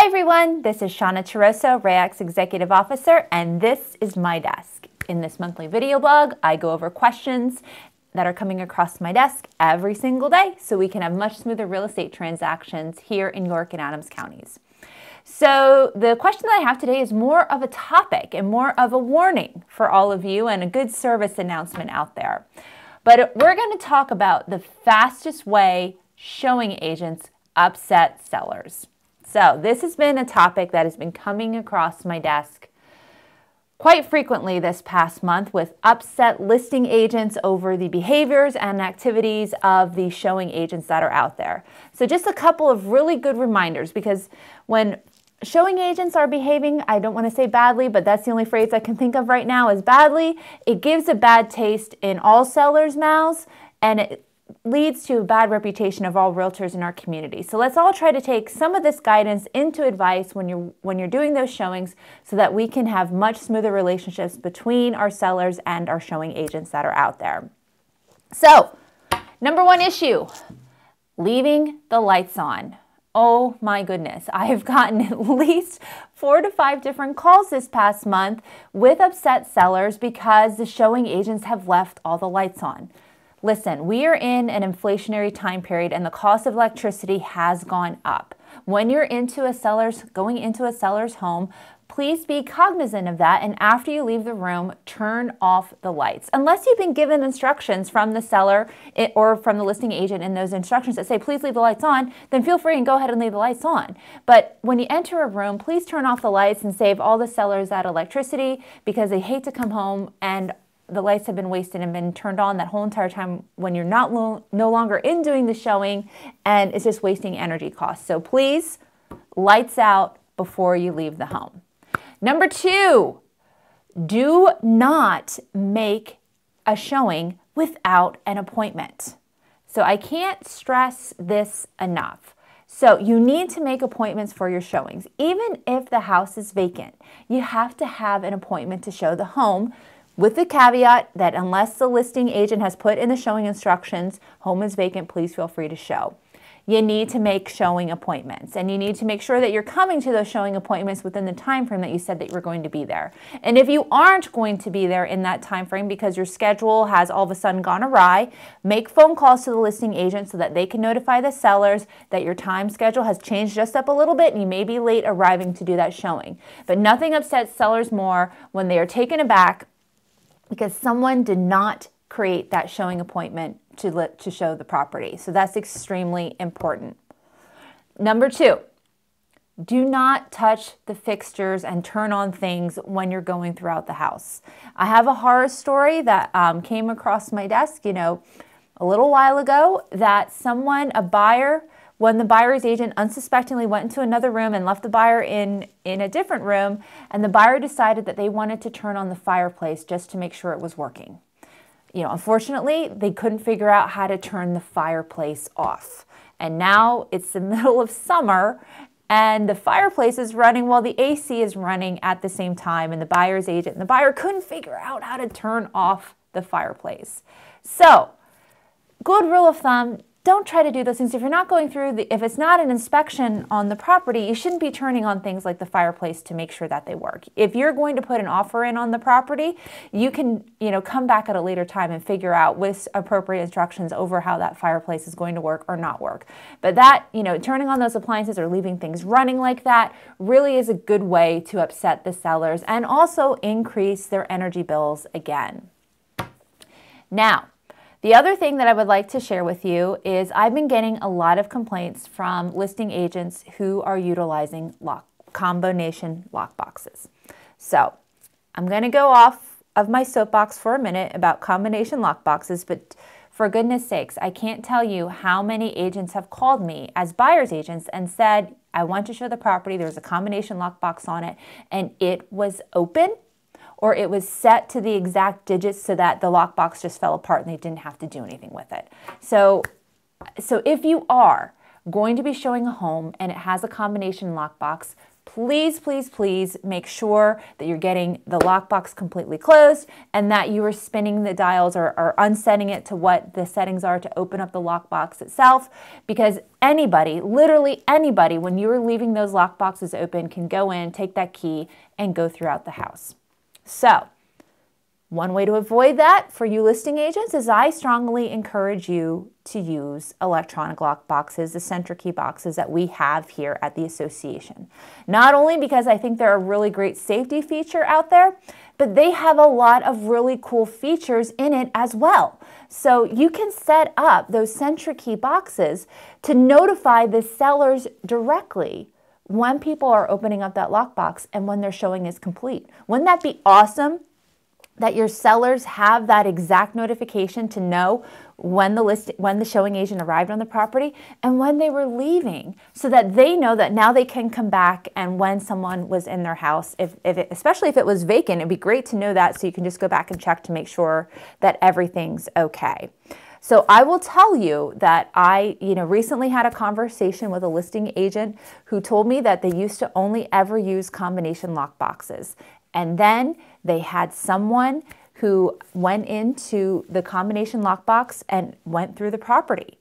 everyone, this is Shauna Taroso, RAYAC Executive Officer, and this is my desk. In this monthly video blog, I go over questions that are coming across my desk every single day so we can have much smoother real estate transactions here in York and Adams counties. So the question that I have today is more of a topic and more of a warning for all of you and a good service announcement out there. But we're going to talk about the fastest way showing agents upset sellers. So this has been a topic that has been coming across my desk quite frequently this past month with upset listing agents over the behaviors and activities of the showing agents that are out there. So just a couple of really good reminders, because when showing agents are behaving, I don't want to say badly, but that's the only phrase I can think of right now is badly, it gives a bad taste in all sellers' mouths, and it leads to a bad reputation of all realtors in our community. So let's all try to take some of this guidance into advice when you're doing those showings so that we can have much smoother relationships between our sellers and our showing agents that are out there. So, number one issue, leaving the lights on. Oh my goodness, I have gotten at least 4 to 5 different calls this past month with upset sellers because the showing agents have left all the lights on. Listen, we are in an inflationary time period and the cost of electricity has gone up. When you're going into a seller's home, please be cognizant of that, and after you leave the room, turn off the lights. Unless you've been given instructions from the seller or from the listing agent in those instructions that say, please leave the lights on, then feel free and go ahead and leave the lights on. But when you enter a room, please turn off the lights and save all the sellers that electricity, because they hate to come home and the lights have been wasted and been turned on that whole entire time when you're no longer in doing the showing, and it's just wasting energy costs. So please, lights out before you leave the home. Number 2, do not make a showing without an appointment. So I can't stress this enough. So you need to make appointments for your showings. Even if the house is vacant, you have to have an appointment to show the home, with the caveat that unless the listing agent has put in the showing instructions, home is vacant, please feel free to show. You need to make showing appointments, and you need to make sure that you're coming to those showing appointments within the time frame that you said that you were going to be there. And if you aren't going to be there in that time frame because your schedule has all of a sudden gone awry, make phone calls to the listing agent so that they can notify the sellers that your time schedule has changed just up a little bit and you may be late arriving to do that showing. But nothing upsets sellers more when they are taken aback because someone did not create that showing appointment to show the property. So that's extremely important. Number 2, do not touch the fixtures and turn on things when you're going throughout the house. I have a horror story that came across my desk, a little while ago, that a buyer, when the buyer's agent unsuspectingly went into another room and left the buyer in a different room, and the buyer decided that they wanted to turn on the fireplace just to make sure it was working. Unfortunately, they couldn't figure out how to turn the fireplace off. And now it's the middle of summer and the fireplace is running while the AC is running at the same time, and the buyer's agent and the buyer couldn't figure out how to turn off the fireplace. So, good rule of thumb, don't try to do those things. If you're not going through, if it's not an inspection on the property, you shouldn't be turning on things like the fireplace to make sure that they work. If you're going to put an offer in on the property, you can, come back at a later time and figure out with appropriate instructions over how that fireplace is going to work or not work. But that, turning on those appliances or leaving things running like that really is a good way to upset the sellers and also increase their energy bills again. Now, the other thing that I would like to share with you is I've been getting a lot of complaints from listing agents who are utilizing combination lock boxes. So I'm going to go off of my soapbox for a minute about combination lock boxes, but for goodness sakes, I can't tell you how many agents have called me as buyer's agents and said, I want to show the property, there's a combination lock box on it, and it was open, or it was set to the exact digits so that the lockbox just fell apart and they didn't have to do anything with it. So if you are going to be showing a home and it has a combination lockbox, please, please, please make sure that you're getting the lockbox completely closed and that you are spinning the dials or unsetting it to what the settings are to open up the lockbox itself, because anybody, literally anybody, when you are leaving those lockboxes open can go in, take that key, and go throughout the house. So, one way to avoid that for you listing agents is I strongly encourage you to use electronic lock boxes, the Centra Key boxes that we have here at the association. Not only because I think they're a really great safety feature out there, but they have a lot of really cool features in it as well. So you can set up those Centra Key boxes to notify the sellers directly when people are opening up that lockbox and when their showing is complete. Wouldn't that be awesome? That your sellers have that exact notification to know when the showing agent arrived on the property and when they were leaving, so that they know that now they can come back, and when someone was in their house, especially if it was vacant, it'd be great to know that, so you can just go back and check to make sure that everything's okay. So I will tell you that I recently had a conversation with a listing agent who told me that they used to only ever use combination lock boxes. And then they had someone who went into the combination lockbox and went through the property.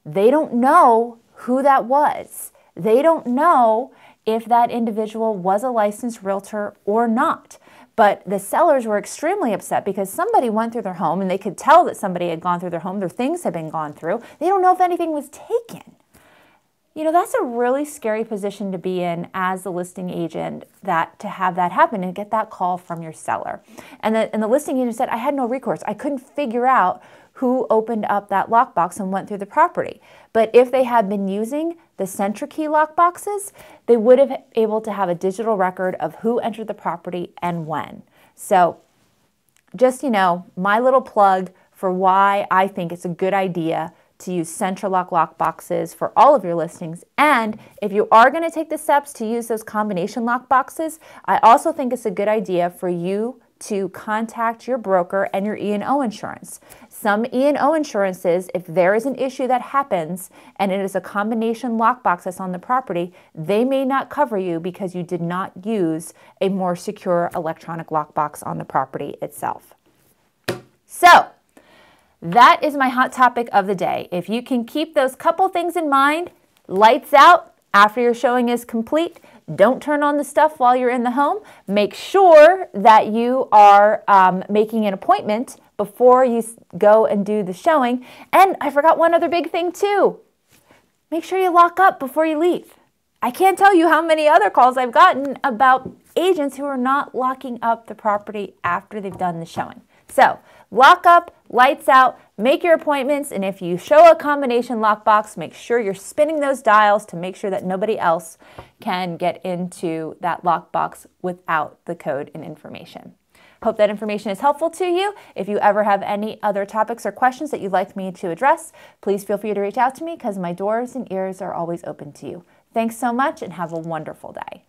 They don't know who that was. They don't know if that individual was a licensed realtor or not. But the sellers were extremely upset because somebody went through their home and they could tell that somebody had gone through their home. Their things had been gone through. They don't know if anything was taken. That's a really scary position to be in as the listing agent, to have that happen and get that call from your seller. And the listing agent said, I had no recourse. I couldn't figure out who opened up that lockbox and went through the property. But if they had been using the Centra Key lockboxes, they would have been able to have a digital record of who entered the property and when. So just, my little plug for why I think it's a good idea to use Centra lock boxes for all of your listings. And if you are going to take the steps to use those combination lock boxes, I also think it's a good idea for you to contact your broker and your E&O insurance. Some E&O insurances, if there is an issue that happens and it is a combination lockbox that's on the property, they may not cover you because you did not use a more secure electronic lockbox on the property itself. So, that is my hot topic of the day. If you can keep those couple things in mind, lights out after your showing is complete. Don't turn on the stuff while you're in the home. Make sure that you are making an appointment before you go and do the showing. And I forgot one other big thing too. Make sure you lock up before you leave. I can't tell you how many other calls I've gotten about agents who are not locking up the property after they've done the showing. So lock up, lights out, make your appointments, and if you show a combination lockbox, make sure you're spinning those dials to make sure that nobody else can get into that lockbox without the code and information. Hope that information is helpful to you. If you ever have any other topics or questions that you'd like me to address, please feel free to reach out to me because my doors and ears are always open to you. Thanks so much and have a wonderful day.